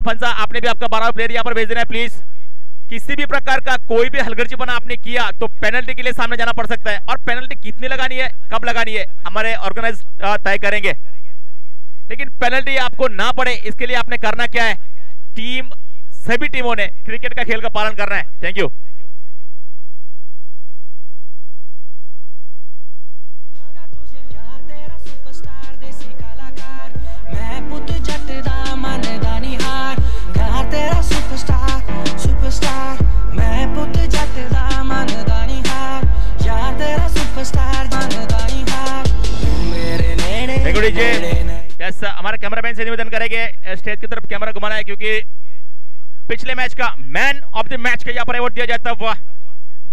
फंसा, आपने भी आपका 12वां प्लेयर यहाँ पर भेज देना है प्लीज। किसी भी प्रकार का कोई भी हलगर्जीपना आपने किया तो पेनल्टी के लिए सामने जाना पड़ सकता है, और पेनल्टी कितनी लगानी है, कब लगानी है, हमारे ऑर्गेनाइज तय करेंगे। लेकिन पेनल्टी आपको ना पड़े इसके लिए आपने करना क्या है, सभी टीमों ने क्रिकेट का खेल का पालन करना है। Thank you. यस, हमारे कैमरामैन से निवेदन करेंगे स्टेज की तरफ कैमरा घुमाना है, क्योंकि पिछले मैच का मैन ऑफ द मैच का यहाँ पर अवार्ड दिया जाता हुआ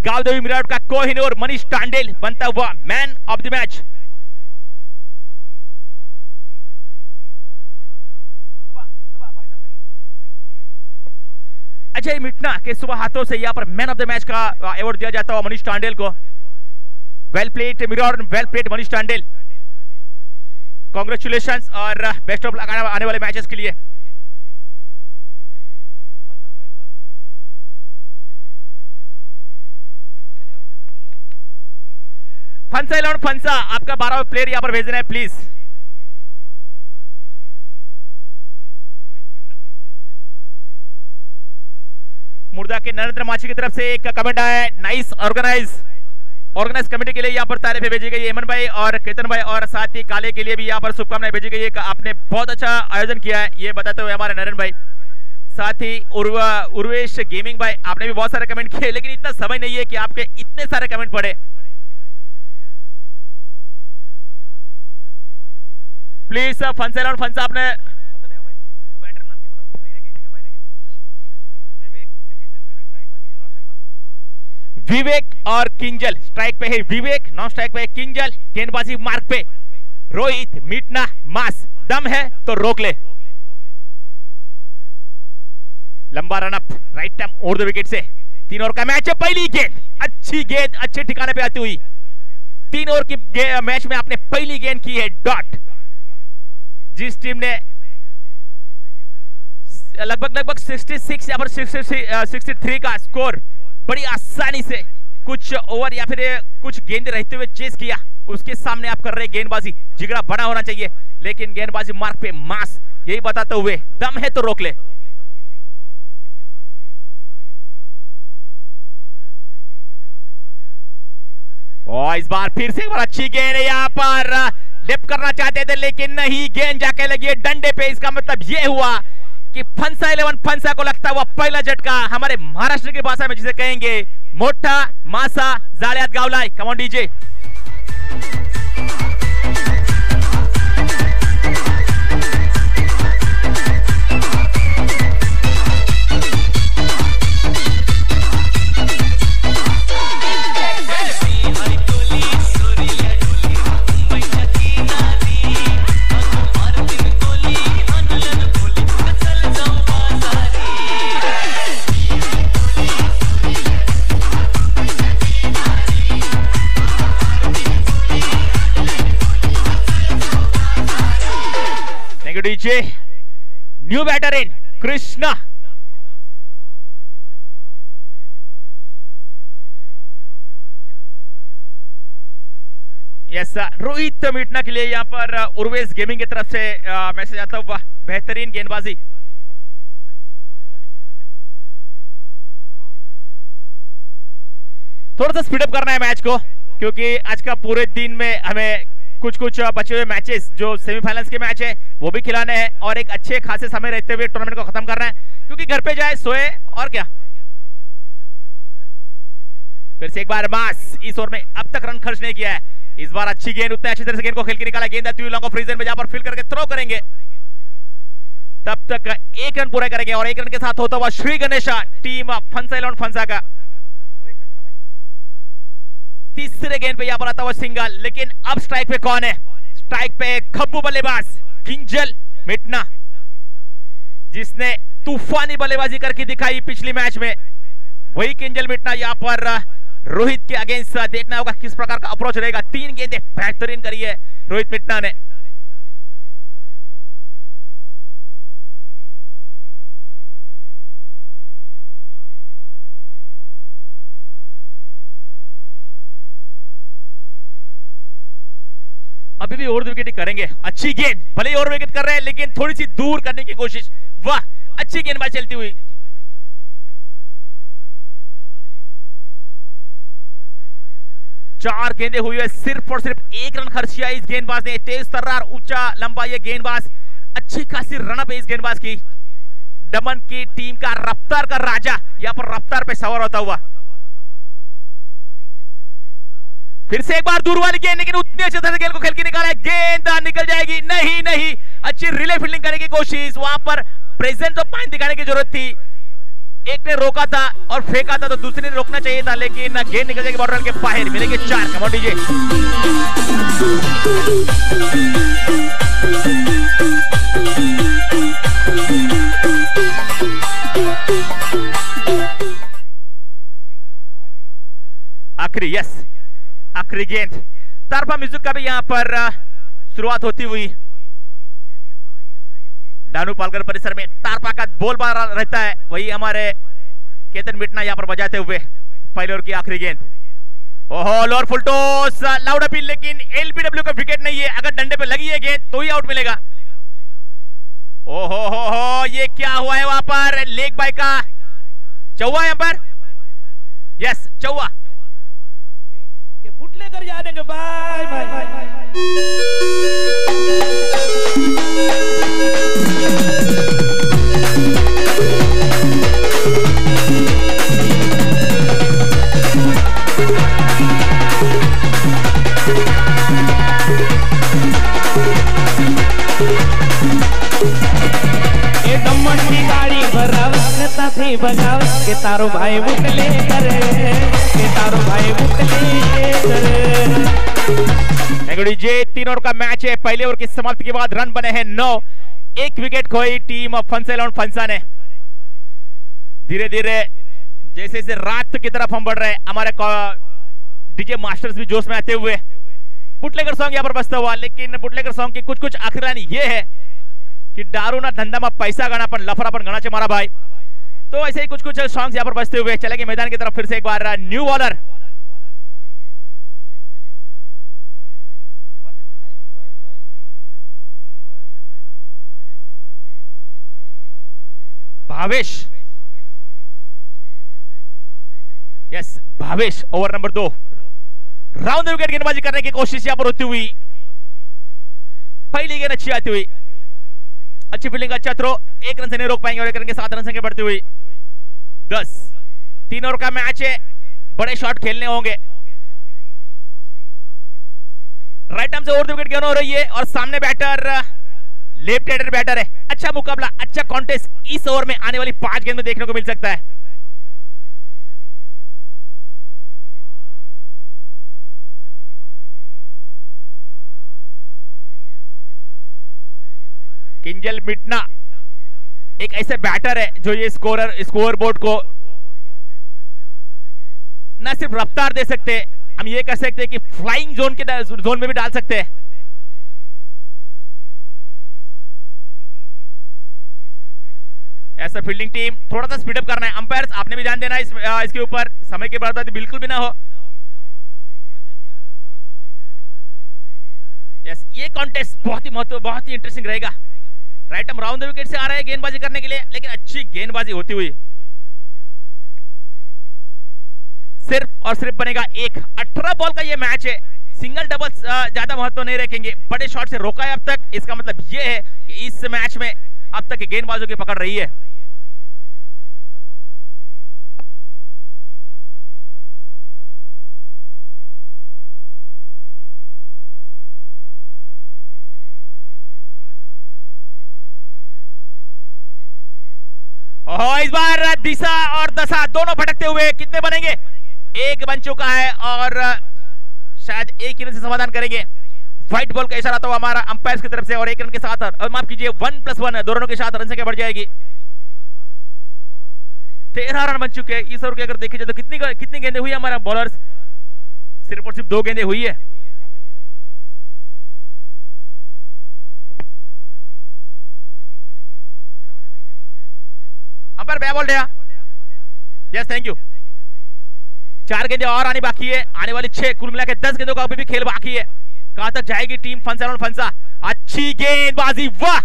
गावदेवी मिराट का कोहिनूर मनीष टांडेल बनता हुआ man of the match. Ajay Mitna के सुबह हाथों से यहाँ पर मैन ऑफ द मैच का अवार्ड दिया जाता हुआ मनीष टांडेल को। Well played Mirat, well played Manish Tandel, congratulations और बेस्ट ऑफ लक आने वाले मैचेस के लिए। फंसा 11 फंसा, आपका 12वां प्लेयर यहां पर भेज देना है प्लीज। मुर्दा के नरेंद्र माछी की तरफ से एक कमेंट आया है, नाइस ऑर्गेनाइज कमेटी के लिए यहाँ पर तारीफें भेजी गई है हेमन भाई और केतन भाई, और साथ ही काले के लिए भी यहाँ पर शुभकामनाएं भेजी गई है। आपने बहुत अच्छा आयोजन किया है ये बताते हुए हमारे नरेंद्र भाई, साथ ही उर्वेश गेमिंग भाई, आपने भी बहुत सारे कमेंट किए, लेकिन इतना समय नहीं है कि आपके इतने सारे कमेंट पढ़े। प्लीज फंसा आपने विवेक और किंजल, स्ट्राइक पे है विवेक, नॉन स्ट्राइक पे है किंजल, गेंदबाजी मार्क पे रोहित मिटना मास, दम है तो रोक ले। लंबा run up, right term over the wicket से 3 ओवर का मैच है। पहली गेंद, अच्छी गेंद अच्छे ठिकाने पे आती हुई, 3 ओवर की मैच में आपने पहली गेंद की है डॉट। जिस टीम ने लगभग 66 या फिर 63 का स्कोर बड़ी आसानी से कुछ ओवर या फिर कुछ गेंद रहते हुए चेस किया, उसके सामने आप कर रहे गेंदबाजी, जिगरा बड़ा होना चाहिए, लेकिन गेंदबाजी मार्क पे मास, यही बताते हुए दम है तो रोक ले। और इस बार फिर से एक बार अच्छी गेंद है, यहाँ पर लिप करना चाहते थे लेकिन नहीं, गेंद जाके लगी डंडे पे। इसका मतलब यह हुआ कि फंसा 11 फंसा को लगता हुआ पहला झटका, हमारे महाराष्ट्र की भाषा में जिसे कहेंगे मोठा मासा जाळ्यात गावलाय। Come on DJ. DJ new batter in Krishna, yes Rohit Mitna के लिए यहां पर उर्वेश गेमिंग की तरफ से मैसेज आता हुआ, बेहतरीन गेंदबाजी। थोड़ा सा स्पीड अप करना है मैच को, क्योंकि आज का पूरे दिन में हमें कुछ बचे हुए मैचेस जो सेमीफाइनल्स के मैच है वो भी खिलाने हैं, और एक अच्छे खासे समय रहते हुए टूर्नामेंट को खत्म करना है, क्योंकि घर पे जाए सोए और क्या। फिर से एक बार मास, इस ओवर में अब तक रन खर्च नहीं किया है, इस बार अच्छी गेंद, उतने अच्छी तरह से गेंद को खेल के निकाला, गेंद आती हुई लॉन्ग ऑफ रीजन में जहां पर फील्ड करके थ्रो करेंगे, तब तक 1 रन पूरा करेंगे, और 1 रन के साथ होता हुआ श्री गणेशा टीम फंसा 11 फंसा का तीसरे गेंद पे यहां पर आता हुआ सिंगल। लेकिन अब स्ट्राइक पे कौन है, स्ट्राइक पे खब्बू बल्लेबाज किंजल मिटना, जिसने तूफानी बल्लेबाजी करके दिखाई पिछली मैच में, वही किंजल मिटना यहां पर रोहित के अगेंस्ट। देखना होगा किस प्रकार का अप्रोच रहेगा, 3 गेंदें बेहतरीन करी है रोहित मिटना ने। अभी भी ओवर विकेट करेंगे। अच्छी गेंद, भले ही ओवर विकेट कर रहे हैं लेकिन थोड़ी सी दूर करने की कोशिश। वाह, अच्छी गेंदबाजी चलती हुई। चार गेंदें हुई है, सिर्फ और सिर्फ एक रन खर्च किया इस गेंदबाज ने। तेज तर्रार, ऊंचा लंबा ये गेंदबाज, अच्छी खासी रनअप है इस गेंदबाज की। दमन की टीम का रफ्तार का राजा यहां पर रफ्तार पे सवार होता हुआ। फिर से एक बार दूर वाली गेंद, लेकिन उतनी अच्छे तरह से गेंद को खेल के निकाला है। गेंद निकल जाएगी, नहीं नहीं, अच्छी रिले फील्डिंग करने की कोशिश। वहां पर प्रेजेंस ऑफ माइंड दिखाने की जरूरत थी। एक ने रोका था और फेंका था तो दूसरे ने रोकना चाहिए था, लेकिन गेंद निकल जाएगी बॉर्डर के बाहर। मिलेंगे 4। कम ऑन डीजे। आखिरी, यस, आखिरी गेंद। तारफा म्यूजिक का भी यहां पर शुरुआत होती हुई। डानू पालकर परिसर में तारपा का बोल बार रहता है, वही हमारे केतन मिटना यहां पर बजाते हुए। पहले ओवर की आखिरी गेंद। ओहो, lower full toss, loud appeal, लेकिन एलबीडब्ल्यू का विकेट नहीं है। अगर डंडे पे लगी है गेंद तो ही आउट मिलेगा। ओहो हो, ये क्या हुआ है वहां पर? लेग बाय का चौवा यहां पर, यस चौवा। बुट लेकर जा देंगे। Bye bye bye. दमन की गाड़ी भरावता थी बजाव के तारो भाई बुटले करे, के तारो भाई बुटले करे। जे 3 ओवर का मैच है। पहले ओवर की समाप्ति के बाद रन बने हैं 9। 1 विकेट खोई टीम फंसेल फंसा ने। धीरे धीरे जैसे जैसे रात की तरफ हम बढ़ रहे हैं, हमारे डीजे मास्टर्स भी जोश में आते हुए। बुटलेकर सॉन्ग यहाँ पर बजता हुआ, लेकिन बुटलेकर सॉन्ग की कुछ आखिरी लाइन ये है कि दारू ना धंधा में पैसा गाना पर लफड़ा पर गाना मारा भाई। तो ऐसे ही कुछ सॉन्ग्स यहाँ पर बजते हुए चलेंगे मैदान की तरफ। फिर से एक बार new bowler Bhavesh, yes Bhavesh, over number 2। Round wicket गेंदबाजी करने की कोशिश यहां पर होती हुई। पहली गेंद अच्छी आती हुई, अच्छी फील्डिंग, अच्छा थ्रो। 1 रन से नहीं रोक पाएंगे और 1 रन के 7 रन संख्या बढ़ती हुई। 10। 3 ओवर का मैच है, बड़े शॉट खेलने होंगे। राइट आर्म से ओवर द विकेट गेंद हो रही है और सामने बैटर लेफ्ट हैंडर बैटर है। अच्छा मुकाबला, अच्छा कॉन्टेस्ट इस ओवर में आने वाली 5 गेंद में देखने को मिल सकता है। किंजल मिटना एक ऐसे बैटर है जो ये स्कोर बोर्ड को न सिर्फ रफ्तार दे सकते हैं, हम ये कह सकते हैं कि फ्लाइंग जोन में भी डाल सकते हैं। ऐसा फील्डिंग टीम थोड़ा सा स्पीड अप करना है। अंपायर्स आपने भी ध्यान देना है इसके ऊपर, समय की बर्बादी बिल्कुल भी ना हो। यस, ये कॉन्टेस्ट बहुत ही इंटरेस्टिंग रहेगा। राइट हम राउंड द विकेट से आ रहे हैं गेंदबाजी करने के लिए, लेकिन अच्छी गेंदबाजी होती हुई। सिर्फ और सिर्फ बनेगा 1। 18 बॉल का ये मैच है। सिंगल डबल ज्यादा महत्व नहीं रखेंगे। बड़े शॉट से रोका है अब तक, इसका मतलब ये है कि इस मैच में अब तक गेंदबाजों की पकड़ रही है। इस बार दिशा और दशा दोनों भटकते हुए कितने बनेंगे? 1 बन चुका है और शायद 1 रन से समाधान करेंगे। व्हाइट बॉल का इशारा तो हमारा अंपायर की तरफ से और 1 रन के साथ, और माफ कीजिए 1+1 दोनों के साथ रन संख्या बढ़ जाएगी। 13 रन बन चुके हैं इस ओवर के। अगर देखिए तो कितनी गेंदें हुई हमारा बॉलर्स? सिर्फ और सिर्फ 2 गेंदें हुई है। अंपायर बैक बॉल दिया, यस थैंक यू। 4 गेंदें और आनी बाकी है। आने वाली 6 कुल मिला के 10 गेंदों का अभी भी खेल बाकी है। कहां तक जाएगी टीम फंसा और फंसा। अच्छी गेंदबाजी, वाह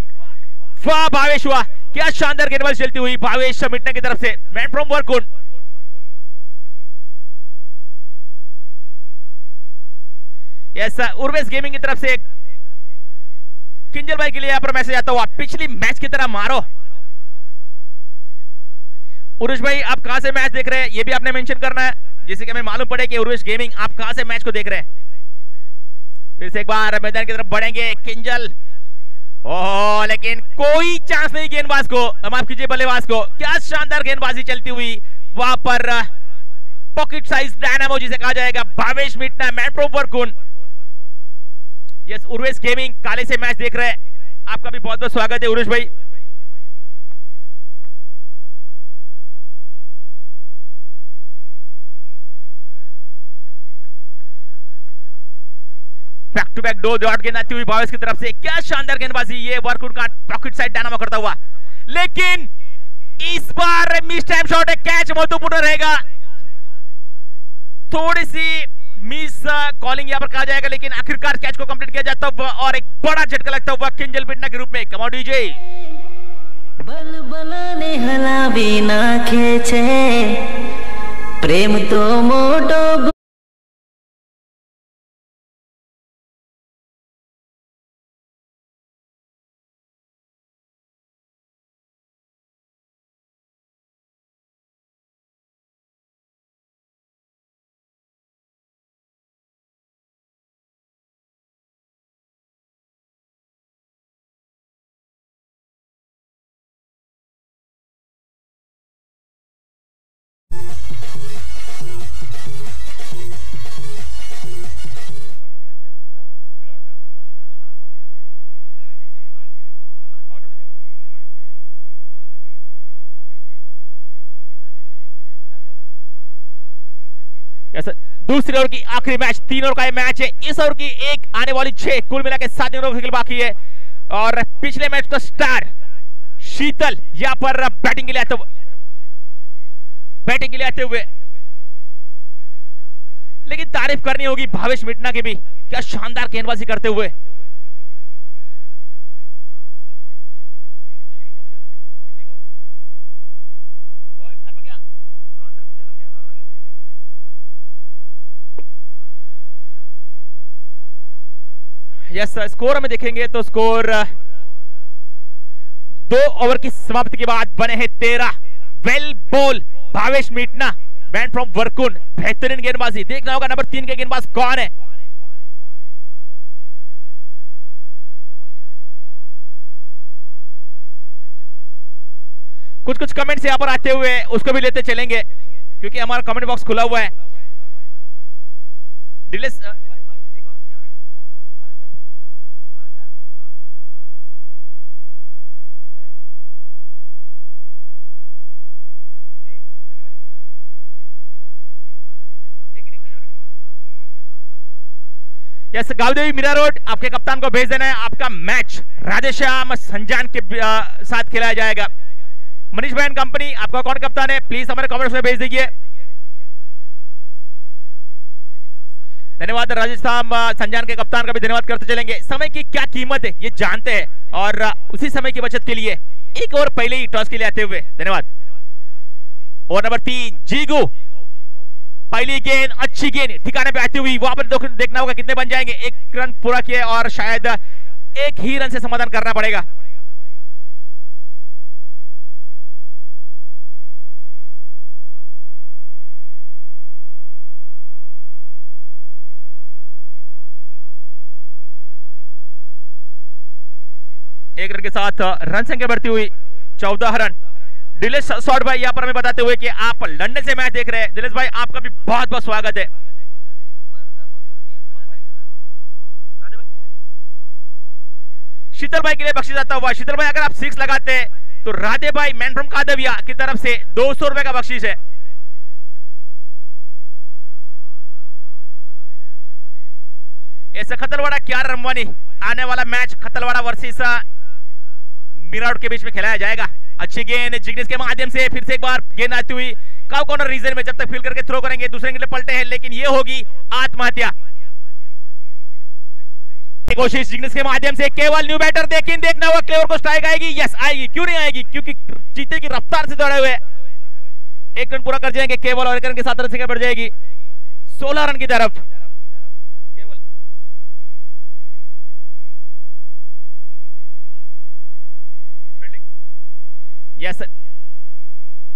वाह भावेश, वाह क्या शानदार गेंदबाजी चलती हुई भावेश मिटना की तरफ से, man from Varkun. Yes, Urvesh gaming की तरफ से किंजल भाई के लिए यहां पर मैसेज आता हुआ, पिछली मैच की तरह मारो। उर्वेश भाई आप कहां से मैच देख रहे हैं ये भी आपने मेंशन करना है, जिससे कि हमें मालूम पड़े कि उर्वेश गेमिंग आप कहां से मैच को देख रहे हैं। फिर से एक बार मैदान की तरफ बढ़ेंगे किंजल, ओह लेकिन कोई चांस नहीं गेंदबाज को, माफ कीजिए बल्लेबाज को। क्या शानदार गेंदबाजी चलती हुई वहां पर पॉकेट साइज डायनामो जिसे कहा जाएगा, Bhavesh Mitna, man from Varkun. Yes, Urvesh gaming काले से मैच देख रहे हैं, आपका भी बहुत बहुत स्वागत है उर्वेश भाई। बैक टू बैक दो डॉट गेंद आती हुई भावेश की तरफ से, क्या शानदार गेंदबाजी, ये वर्कुन का पॉकेट साइड डायनामो करता हुआ, लेकिन इस बार मिस टाइम शॉट है, कैच महत्वपूर्ण रहेगा। थोड़ी सी मिस कॉलिंग यहां पर कहा जाएगा, लेकिन आखिरकार कैच को कंप्लीट किया जाता हुआ और एक बड़ा झटका लगता हुआ किंजल बिटना के रूप में। कम ऑन डीजे, बल बलाने हलावी ना खेचे प्रेम तो मोटो। दूसरी ओवर की आखिरी मैच, 3 ओवर का ये मैच है। इस ओवर की एक आने वाली 6, कुल मिला के 7 ओवर बाकी है। और पिछले मैच का स्टार शीतल यहां पर बैटिंग के लिए आते हुए, लेकिन तारीफ करनी होगी भावेश मिटना की भी, क्या शानदार गेंदबाजी करते हुए। यस, स्कोर में देखेंगे तो स्कोर 2 ओवर की समाप्ति के बाद बने हैं 13। Well bowled Bhavesh Mitna, man from Varkun, बेहतरीन गेंदबाजी। देखना होगा नंबर 3 के गेंदबाज कौन है। कुछ कमेंट्स यहां पर आते हुए उसको भी लेते चलेंगे, क्योंकि हमारा कमेंट बॉक्स खुला हुआ है। डिलेस यस, गावदेवी मीरा रोड आपके कप्तान को भेज देना है। आपका मैच राधेश्याम संजान के साथ खेला जाएगा। मनीष भाई कंपनी आपका कौन कप्तान है, प्लीज हमारे कमेंट्स में भेज दीजिए। धन्यवाद। राजस्थान संजान के कप्तान का भी धन्यवाद करते चलेंगे। समय की क्या कीमत है ये जानते हैं, और उसी समय की बचत के लिए एक ओवर पहले ही टॉस के लिए आते हुए धन्यवाद। ओवर नंबर 3 जीगू, पहली गेंद अच्छी गेंद ठिकाने पे आती हुई, वहां पर देखना होगा कितने बन जाएंगे। 1 रन पूरा किया और शायद 1 ही रन से समाधान करना पड़ेगा। एक रन के साथ रन संख्या बढ़ती हुई 14 रन। दिलेश शॉर्ट भाई यहाँ पर हमें बताते हुए कि आप लंदन से मैच देख रहे हैं। दिलेश भाई आपका भी बहुत बहुत स्वागत है। शीतल भाई के लिए बख्शीश आता हुआ। शीतल भाई अगर आप 6 लगाते हैं तो राधे भाई मैन फ्रॉम कादविया की तरफ से 200 रुपए का बख्शीश है। ऐसा खतलवाड़ा क्या रमवानी आने वाला मैच खतलवाड़ा वर्सेस मीराट के बीच में खिलाया जाएगा। अच्छी गेंद जिग्नेश के माध्यम से फिर से एक बार गेंद आती हुई काउ कॉर्नर रीजन में, जब तक फील करके थ्रो करेंगे दूसरे के लिए पलटे हैं, लेकिन ये होगी आत्महत्या। कोशिश जिग्नेश के माध्यम से, केवल न्यू बैटर, लेकिन देखना होगा क्लेवर को स्ट्राइक आएगी। यस आएगी, क्यों नहीं आएगी, क्योंकि चीते की रफ्तार से दौड़े हुए एक रन पूरा कर जाएंगे केवल, और एक रन के 7 रन से बढ़ जाएगी 16 रन की तरफ। केवल फील्डिंग। यस,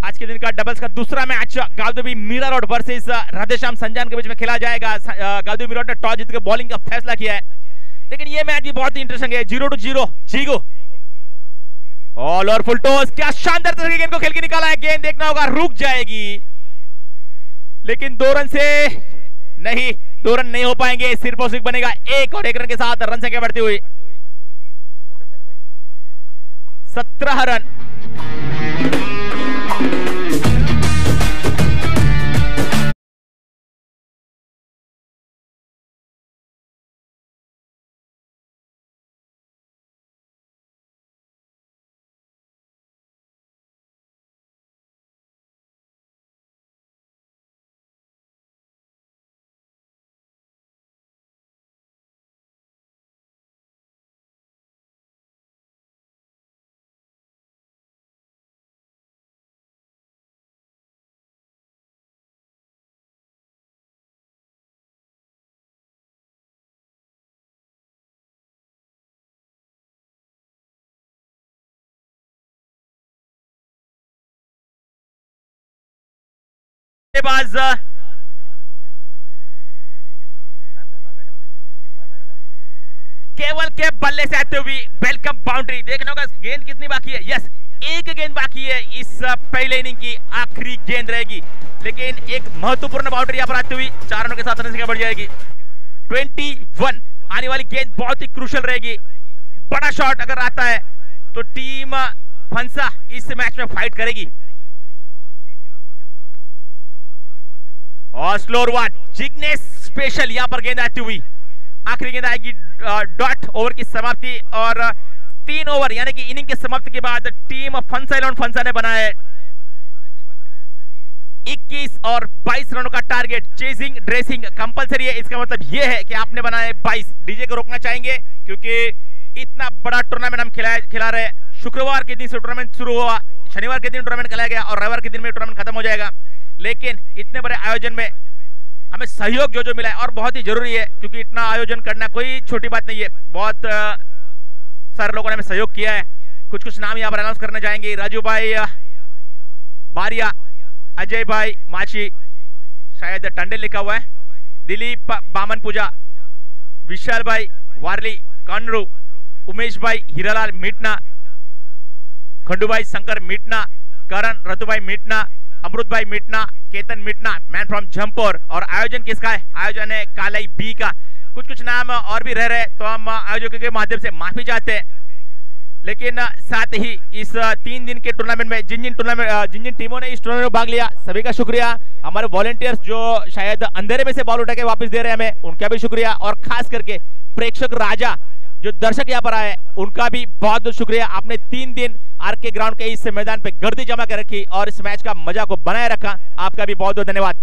आज के दिन का डबल्स का दूसरा match Gavdevi Mira Road versus Radheshyam Sanjan के बीच में खेला जाएगा। गावदेवी मीरा रोड ने टॉस जीतकर बॉलिंग का फैसला किया है, लेकिन ये मैच भी बहुत ही इंटरेस्टिंग है। 0-0 जीगो ऑल और फुल टॉस, क्या शानदार तरीके गेंद को खेल के निकाला है। गेंद देखना होगा, रुक जाएगी, लेकिन 2 रन से नहीं, 2 रन नहीं हो पाएंगे। सिर्फ और सिर्फ बनेगा 1 और 1 रन के साथ रन संख्या बढ़ती हुई 17 रन। केवल के बल्ले से आते हुए वेलकम बाउंड्री। देखना होगा गेंद कितनी बाकी है। यस, एक गेंद बाकी है, इस पहले इनिंग की आखिरी गेंद रहेगी, लेकिन एक महत्वपूर्ण बाउंड्री यहां पर आती हुई 4 रनों के साथ रन संख्या बढ़ जाएगी 21। आने वाली गेंद बहुत ही क्रूशियल रहेगी। बड़ा शॉट अगर आता है तो टीम फंसा इस मैच में फाइट करेगी। और स्लोर वन, जिग्नेश स्पेशल यहां पर गेंद आती हुई, आखिरी गेंद आएगी डॉट ओवर की समाप्ति, और 3 ओवर यानी कि इनिंग के समाप्ति के बाद टीम फंसा 11 फंसा ने बनाया 21 और 22 रनों का टारगेट। चेजिंग ड्रेसिंग कंपलसरी है, इसका मतलब यह है कि आपने बनाए 22। डीजे को रोकना चाहेंगे क्योंकि इतना बड़ा टूर्नामेंट हम खिला रहे। शुक्रवार के दिन से टूर्नामेंट शुरू हुआ, शनिवार के दिन टूर्नामेंट खेला गया और रविवार के दिन में टूर्नामेंट खत्म हो जाएगा, लेकिन इतने बड़े आयोजन में हमें सहयोग जो मिला है और बहुत ही जरूरी है, क्योंकि इतना आयोजन करना कोई छोटी बात नहीं है। बहुत सारे लोगों ने हमें सहयोग किया है। कुछ नाम यहाँ पर अनाउंस करना चाहेंगे। राजू भाई बारिया, अजय भाई माची, शायद टंडे लिखा हुआ है, दिलीप बामन पूजा, विशाल भाई वारली कानरू, उमेश भाई हीरालाल मीटना, खंडू भाई शंकर मीटना, करण रतु भाई मीटना, अमृत भाई मीटना, केतन मीटना, मैन फ्रॉम जमपुर। और आयोजन किसका है? आयोजन है कालाई बी का। कुछ नाम और भी रह रहे तो हम आयोजकों के माध्यम से माफी चाहते हैं, लेकिन साथ ही इस 3 दिन के टूर्नामेंट में जिन जिन टीमों ने इस टूर्नामेंट में भाग लिया सभी का शुक्रिया। हमारे वॉलंटियर्स जो शायद अंधेरे में से बॉल उठा के वापस दे रहे हैं हमें, उनका भी शुक्रिया, और खास करके प्रेक्षक राजा जो दर्शक यहाँ पर आए उनका भी बहुत बहुत शुक्रिया। आपने 3 दिन आर के ग्राउंड के इस मैदान पे गर्दी जमा कर रखी और इस मैच का मजा को बनाए रखा, आपका भी बहुत बहुत धन्यवाद।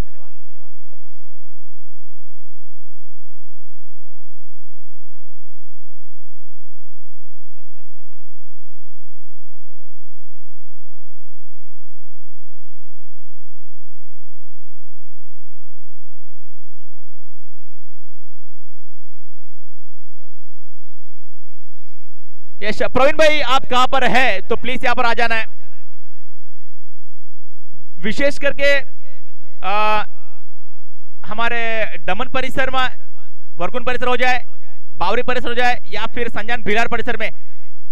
यस प्रवीण भाई, आप कहां पर है तो प्लीज यहां पर आ जाना है। विशेष करके हमारे दमन परिसर में वर्कुन परिसर हो जाए, बावरी परिसर हो जाए, या फिर संजान भिलार परिसर में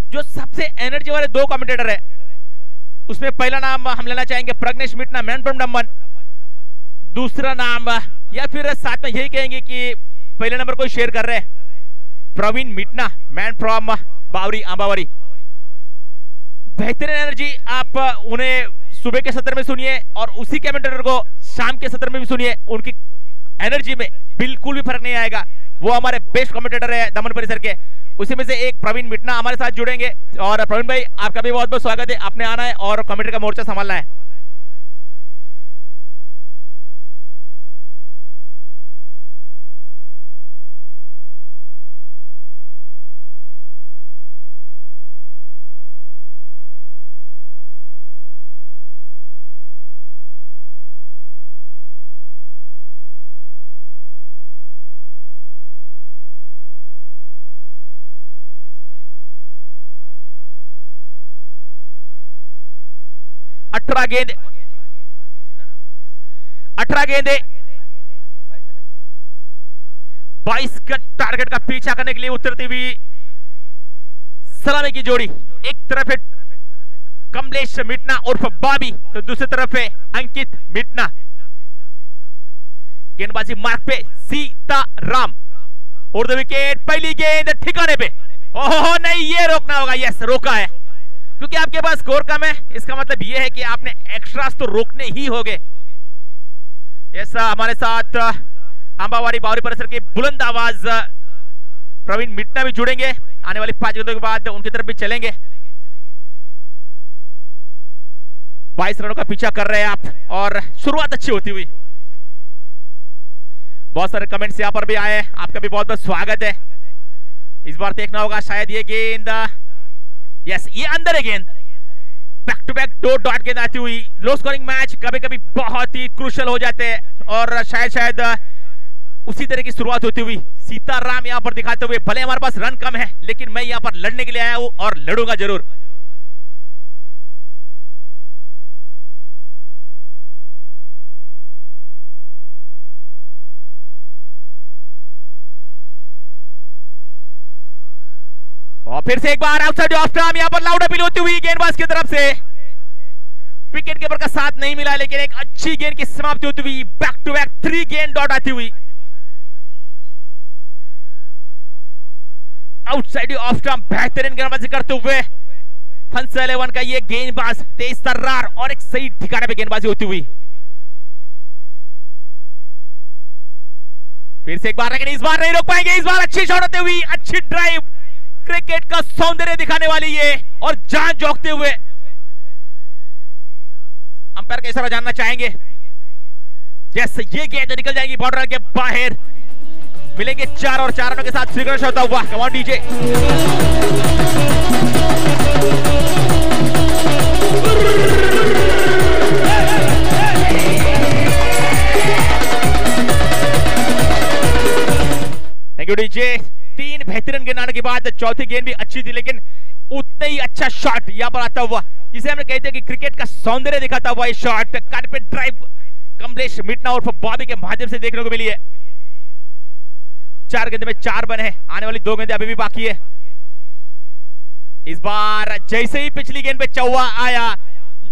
जो सबसे एनर्जी वाले 2 कमेंटेटर है, उसमें पहला नाम हम लेना चाहेंगे प्रज्ञेश मिटना, मैन फ्रॉम दमन। दूसरा नाम, या फिर साथ में यही कहेंगे कि पहले नंबर कोई शेयर कर रहे हैं, प्रवीण मिटना, मैन फ्रॉम बावरी आंबावरी। बेहतरीन एनर्जी आप उन्हें सुबह के सत्र में सुनिए और उसी कमेंटेटर को शाम के सत्र में भी सुनिए, उनकी एनर्जी में बिल्कुल भी फर्क नहीं आएगा। वो हमारे बेस्ट कमेंटेटर है दमन परिसर के, उसी में से एक प्रवीण मिटना हमारे साथ जुड़ेंगे। और प्रवीण भाई, आपका भी बहुत बहुत स्वागत है, आपने आना है और कमेंटेटर का मोर्चा संभालना है। 18 गेंद 22 का टारगेट का पीछा करने के लिए उतरती हुई सलामी की जोड़ी। एक तरफ है कमलेश मिटना उर्फ बॉबी, तो दूसरी तरफ है अंकित मिटना। गेंदबाजी मार्क पे सीताराम, उर्दू विकेट, पहली गेंद ठिकाने पे। ओहो नहीं, ये रोकना होगा। यस, रोका है, क्योंकि आपके पास स्कोर कम है। इसका मतलब ये है कि आपने एक्स्ट्रास तो रोकने ही होंगे। यस, हमारे साथ अंबावाड़ी बावरी परिसर की बुलंद आवाज प्रवीण मिटना भी जुड़ेंगे। आने वाली 5 गेंदों के बाद उनकी तरफ भी चलेंगे। 22 रनों का पीछा कर रहे हैं आप, और शुरुआत अच्छी होती हुई। बहुत सारे कमेंट्स यहां पर भी आए, आपका भी बहुत बहुत स्वागत है। इस बार देखना होगा शायद ये गेंद, यस ये अंदर है गेंद। बैक टू बैक 2 डॉट गेंद आती हुई। लो स्कोरिंग मैच कभी कभी बहुत ही क्रूशियल हो जाते हैं, और शायद उसी तरह की शुरुआत होती हुई सीताराम यहां पर दिखाते हुए, भले हमारे पास रन कम है लेकिन मैं यहां पर लड़ने के लिए आया हूं और लड़ूंगा जरूर। और फिर से एक बार आउटसाइड ऑफ स्टंप, यहां पर लाउड अपील होती हुई गेंदबाज की तरफ से। विकेट कीपर का साथ नहीं मिला, लेकिन एक अच्छी गेंद की समाप्ति होती हुई। बैक टू बैक 3 गेंद डॉट आती हुई। आउटसाइड ऑफ स्टंप बेहतरीन गेंदबाजी करते हुए हंस 11 का ये गेंदबाज, तेज तर्रार और एक सही ठिकाने पे गेंदबाजी होती हुई। फिर से एक बार, लेकिन इस बार नहीं रोक पाएंगे। इस बार अच्छी शॉट होते हुई, अच्छी ड्राइव, क्रिकेट का सौंदर्य दिखाने वाली ये, और जान जोकते हुए अंपायर का इशारा जानना चाहेंगे। यस, ये गेंद निकल जाएगी बॉर्डर के बाहर। मिलेंगे 4 और 4 रनों के साथ स्वीकृत होता हुआ। कम on DJ. Thank you DJ. 3 बेहतरीन गेंद आने के बाद चौथी गेंद भी अच्छी थी, लेकिन उतना ही अच्छा शॉट यहां पर आता हुआ, जिसे हमने कहते हैं कि क्रिकेट का सौंदर्य दिखाता हुआ ये शॉट, कारपेट ड्राइव कमलेश मिटना और बॉबी के माध्यम से देखने को मिली है। 4 गेंद में 4 बने हैं, आने वाली 2 गेंदें अभी भी बाकी है। इस बार जैसे ही पिछली गेंद पे चौवा आया,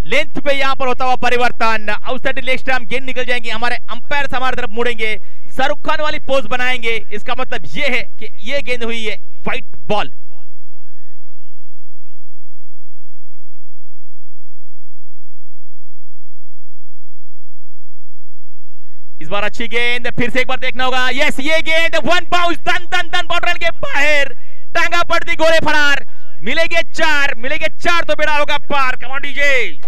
लेंथ पे यहां पर होता हुआ परिवर्तन। आउटसाइड लेग स्टंप, गेंद निकल जाएंगी। हमारे अंपायर हमारी तरफ मुड़ेंगे, शाहरुख खान वाली पोज बनाएंगे। इसका मतलब यह है कि यह गेंद हुई है व्हाइट बॉल। इस बार अच्छी गेंद, फिर से एक बार देखना होगा। यस, ये गेंद 1 बाउंस, दन दन दन बाउंड्री के बाहर, टांगा पड़ती, गोले फरार। मिलेंगे 4 तो बेड़ा होगा पार। Come on DJ.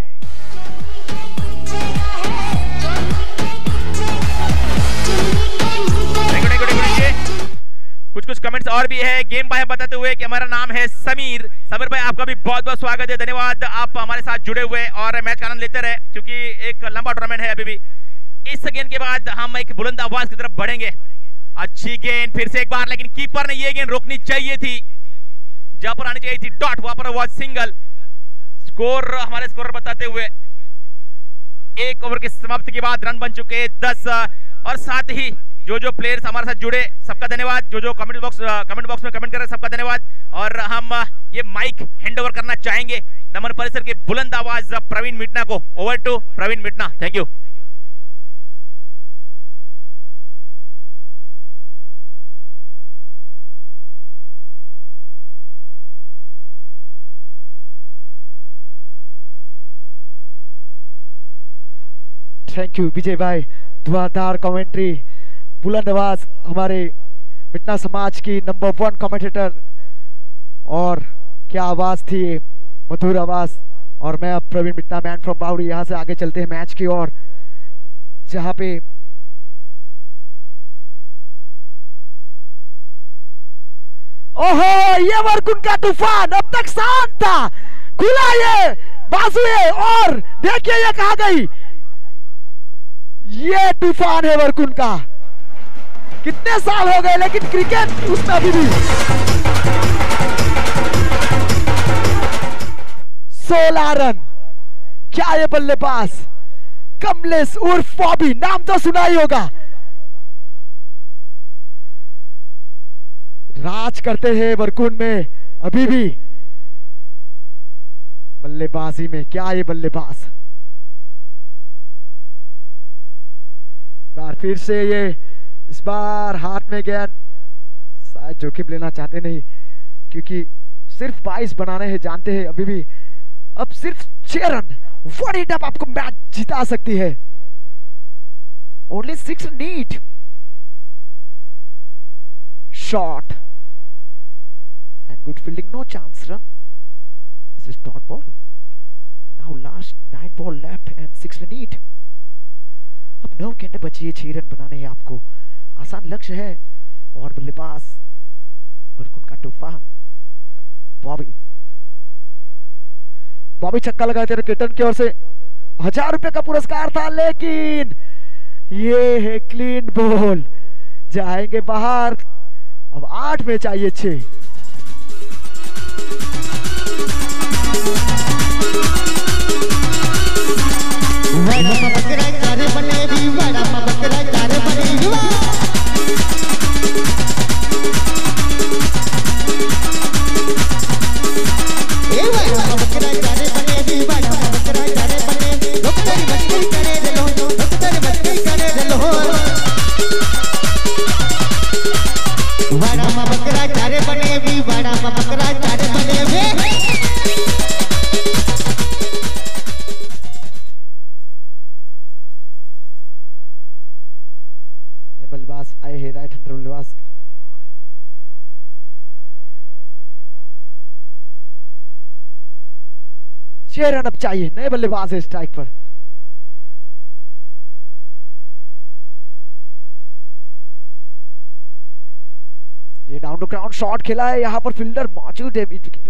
कुछ कमेंट्स और भी है। गेम भाई बताते हुए कि हमारा नाम है समीर भाई, आपका भी बहुत बहुत स्वागत है, धन्यवाद। आप हमारे साथ जुड़े हुए और मैच का आनंद लेते रहे, क्योंकि एक लंबा टूर्नामेंट है अभी भी। इस गेंद के बाद हम एक बुलंद आवाज की तरफ बढ़ेंगे। अच्छी गेंद, फिर से एक बार, लेकिन कीपर ने ये गेंद रोकनी चाहिए थी, जहां पर आनी चाहिए थी डॉट, वहां पर हुआ सिंगल। स्कोर हमारे स्कोर बताते हुए 1 ओवर की समाप्ति के बाद रन बन चुके हैं 10, और साथ ही जो प्लेयर्स हमारे साथ जुड़े सबका धन्यवाद। जो कमेंट बॉक्स में कमेंट कर रहे हैं सबका धन्यवाद। और हम ये माइक हैंडओवर करना चाहेंगे दमन परिसर के बुलंद आवाज प्रवीण मिटना को। Over to Pravin Mitna. Thank you. Thank you Vijay भाई, धुआंधार कमेंट्री, बुलंद आवाज, हमारे मिटना समाज की नंबर 1 कमेंटेटर। और क्या आवाज थी, मधुर आवाज। और मैं अब प्रवीण मिटना, मैन फ्रॉम बावड़ी। यहां से आगे चलते हैं मैच की ओर, जहां पे ओहो, ये वर्कुन का तूफान अब तक शांत था, खुला ये बाजू है, और देखिए ये कहां गई। ये तूफान है वर्कुन का। कितने साल हो गए, लेकिन क्रिकेट उसमें अभी भी 16 रन क्या ये बल्लेबाज कमलेश उर्फ बॉबी, नाम तो सुना ही होगा, राज करते हैं वरकून में अभी भी बल्लेबाजी में। क्या ये बल्लेबाज, बार फिर से ये इस बार हाथ में गेंद, शायद जोखिम लेना चाहते नहीं क्योंकि सिर्फ 22 बनाने हैं, जानते हैं अभी भी अब सिर्फ 6 रन 1 हिट अप आपको मैच जिता सकती है। Only 6 need shot and good fielding, no chance run. This is dot ball. Now last 9 ball left and 6 run need. अब 9 गेंदें बची है, 6 रन बनाने हैं आपको, आसान लक्ष्य है। और बल्लेबाज वरकून का तूफान बॉबी छक्का लगाते रहे। केतन की ओर से 1000 रुपए का पुरस्कार था, लेकिन ये है क्लीन बॉल, जाएंगे बाहर। अब 8 में चाहिए 6। बल्लेबाज आए हैं, राइट हैंडर बल्लेबाज। 6 रन अब चाहिए, नए बल्लेबाज है स्ट्राइक पर। ये डाउन टू ग्राउंड शॉट खेला है, यहाँ पर फील्डर मौजूद है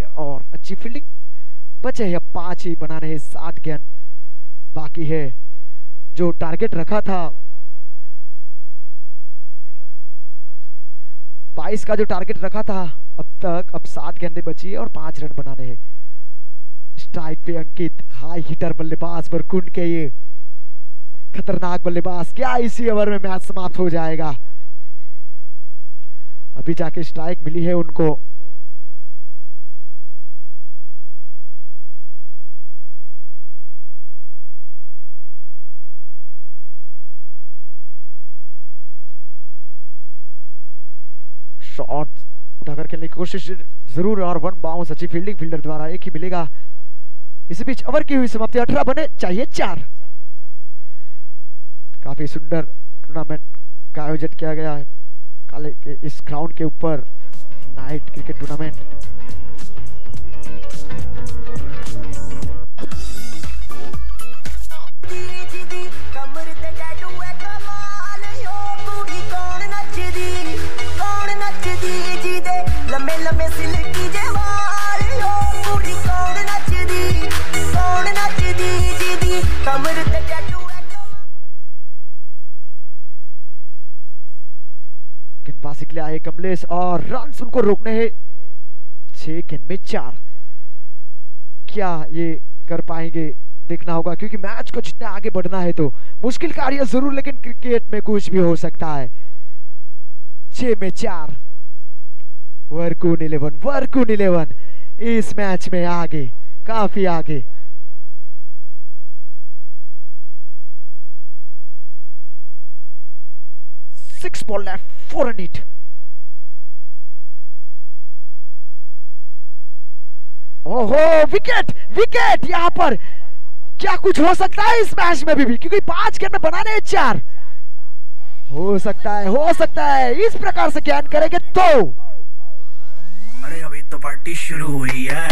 और अच्छी फील्डिंग। बचे हैं अब 5 ही बनाने हैं, 60 गेंद बाकी है। जो टारगेट रखा था 22 का, जो टारगेट रखा था अब तक, अब 60 गेंदें बची है और 5 रन बनाने हैं। स्ट्राइक पे अंकित, हाई हिटर बल्लेबाज वरकून के, ये खतरनाक बल्लेबाज। क्या इसी ओवर में मैच समाप्त हो जाएगा? अभी जाके स्ट्राइक मिली है उनको। शॉट उठाकर खेलने की कोशिश जरूर और 1 बाउंस, अच्छी फील्डिंग फील्डर द्वारा, एक ही मिलेगा। इसी बीच ओवर की हुई समाप्ति, 18 बने चाहिए 4। काफी सुंदर टूर्नामेंट का आयोजन किया गया है काले के इस ग्राउंड के ऊपर, नाइट क्रिकेट टूर्नामेंट। गेंदबाजी के लिए आए कमलेश और रन उनको रोकने हैं। 6 गेंद में 4। क्या ये कर पाएंगे देखना होगा, क्योंकि मैच को जितने आगे बढ़ना है तो मुश्किल कार्य जरूर, लेकिन क्रिकेट में कुछ भी हो सकता है। 6 में 4। वरकून 11 इस मैच में आगे, काफी आगे। Six ball left, 4 run need. ओहो, विकेट यहां पर क्या कुछ हो सकता है इस मैच में भी, क्योंकि 5 गेंद में बनाने 4 हो सकता है। इस प्रकार से क्या करेंगे तो अरे अभी तो पार्टी शुरू हुई है।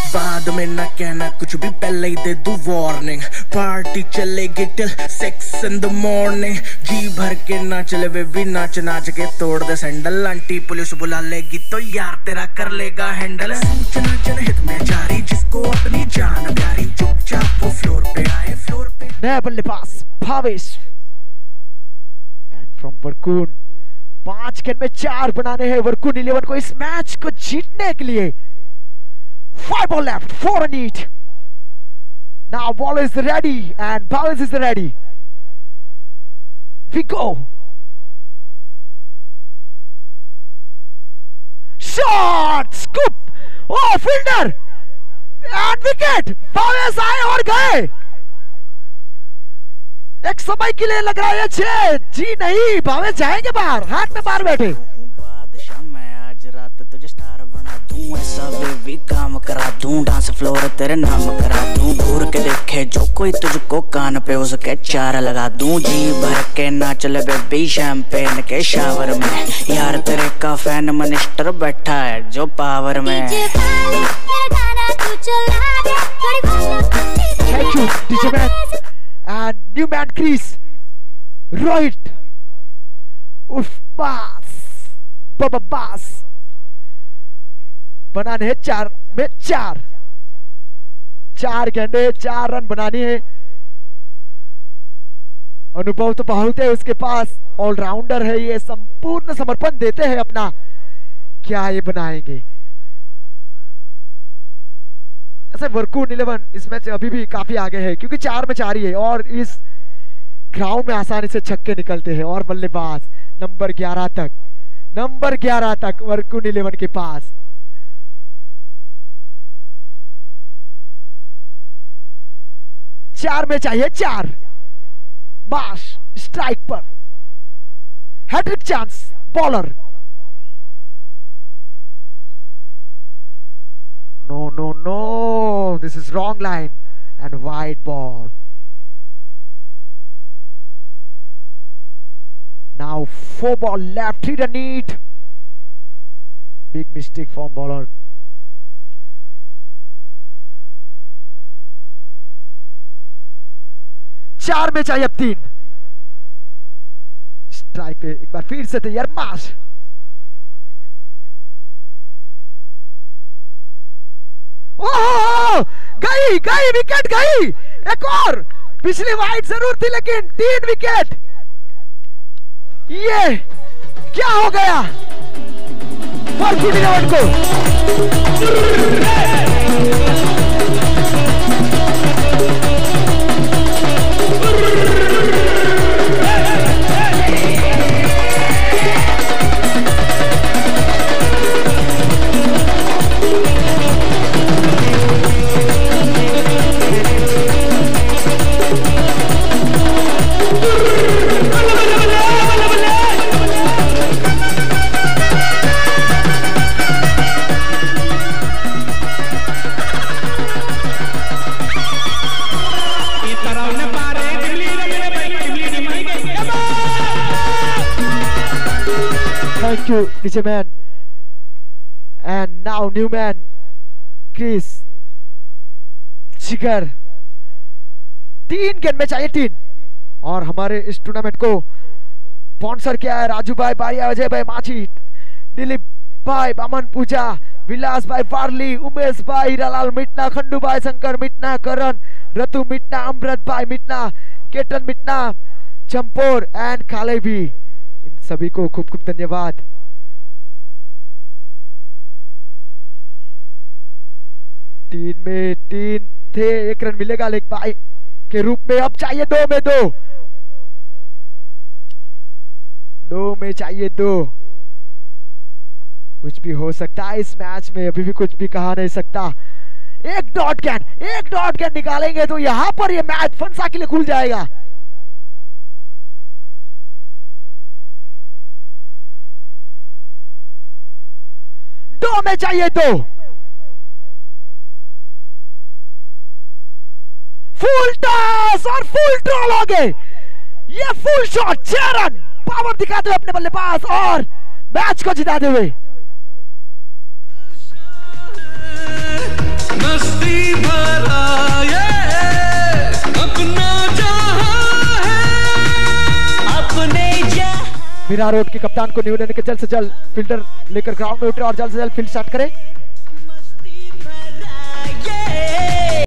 बाद में ना कहना कुछ भी पहले ही दे दूं वार्निंग। पार्टी चलेगी टिल 6 in the morning। जी भर के नाच ले बेबी, नाच नाच के तोड़ दे सैंडल। आंटी पुलिस बुला लेगी तो यार तेरा कर लेगा हैंडल। सूचना जनहित में जारी, जिसको अपनी जान प्यारी, चुपचाप वो फ्लोर पे आए, फ्लोर पे। नया बल्लेबाज भावेश एंड फ्रॉम वर्कून। 5 गेंद में 4 बनाने हैं वर्कून 11 को इस मैच को जीतने के लिए। 5 ball left, 4 on each. Now ball is ready and Bhavesh is ready. We go. Shot, scoop. Oh, fielder and wicket. Bhavesh आए और गए। एक समय के लिए लग रहा है 6 जी नहीं, भावेश जाएंगे बाहर, हाथ में बाहर बैठे। बादशाह मैं आज रात तुझे स्टार बना दूं, ऐसा बेबी काम करा दूं, डांस फ्लोर तेरे नाम करा दूं, घूर के देखे जो कोई तुझको कान पे उसके 4 लगा दूं, जी भर के नाच ले बेबी शैंपेन के शावर में, यार तेरे का फैन मिनिस्टर बैठा है जो पावर में। Thank you, DJ Man. And new man Chris Rohit उफ बास बाबा बास बनाने हैं 4 में 4 गेंदे 4 रन बनानी है। अनुभव तो बहुत है उसके पास, ऑलराउंडर है ये, संपूर्ण समर्पण देते हैं अपना। क्या ये बनाएंगे? ऐसे वर्कून 11 इस मैच अभी भी काफी आगे है क्योंकि 4 में 4 ही है और इस ग्राउंड में आसानी से छक्के निकलते हैं। और बल्लेबाज नंबर 11 तक वर्कून 11 के पास। चार में चाहिए 4। माश स्ट्राइक पर, hattrick chance bowler. No, this is wrong line and wide ball. Now 4 ball left, 3 run need. Big mistake from bowler. चार में चाहिए अब 3। स्ट्राइक पे एक बार फिर से तैयार माश। ओह गई विकेट गई। एक और, पिछली वाइड जरूर थी लेकिन 3 विकेट। ये क्या हो गया वर्कून 11 को? Thank you, DJ Man. And now new man, Chris जिगर। 3 गेंद में चाहिए 3। और हमारे इस टूर्नामेंट को स्पॉन्सर किया है राजू भाई बारिया, अजय भाई माची, दिलीप भाई बामन पूजा, विलास भाई वारली, उमेश भाई हीरालाल मिटना, खंडू भाई शंकर मिटना, करण रतु मिटना, अमृत भाई मिटना, केतन मिटना, चंपोर एंड खाले भी। इन सभी को खूब खूब धन्यवाद। तीन में 3 थे, 1 रन मिलेगा लेग बाय के रूप में। अब चाहिए 2 में 2। 2 में चाहिए 2। कुछ भी हो सकता है इस मैच में, अभी भी कुछ भी कहा नहीं सकता। एक डॉट कैन निकालेंगे तो यहां पर ये मैच फंसा के लिए खुल जाएगा। दो में चाहिए 2। फुल टॉस और फुल ड्रॉ हो गए। ये फुल शॉट 6 रन पावर दिखाते हुए अपने बल्लेबाज और मैच को जिताते हुए। मस्ती भरा मीरा रोड के कप्तान को निवेदन के जल्द से जल्द फील्डर लेकर ग्राउंड में उतरे और जल्द से जल्द फील्ड स्टार्ट करें।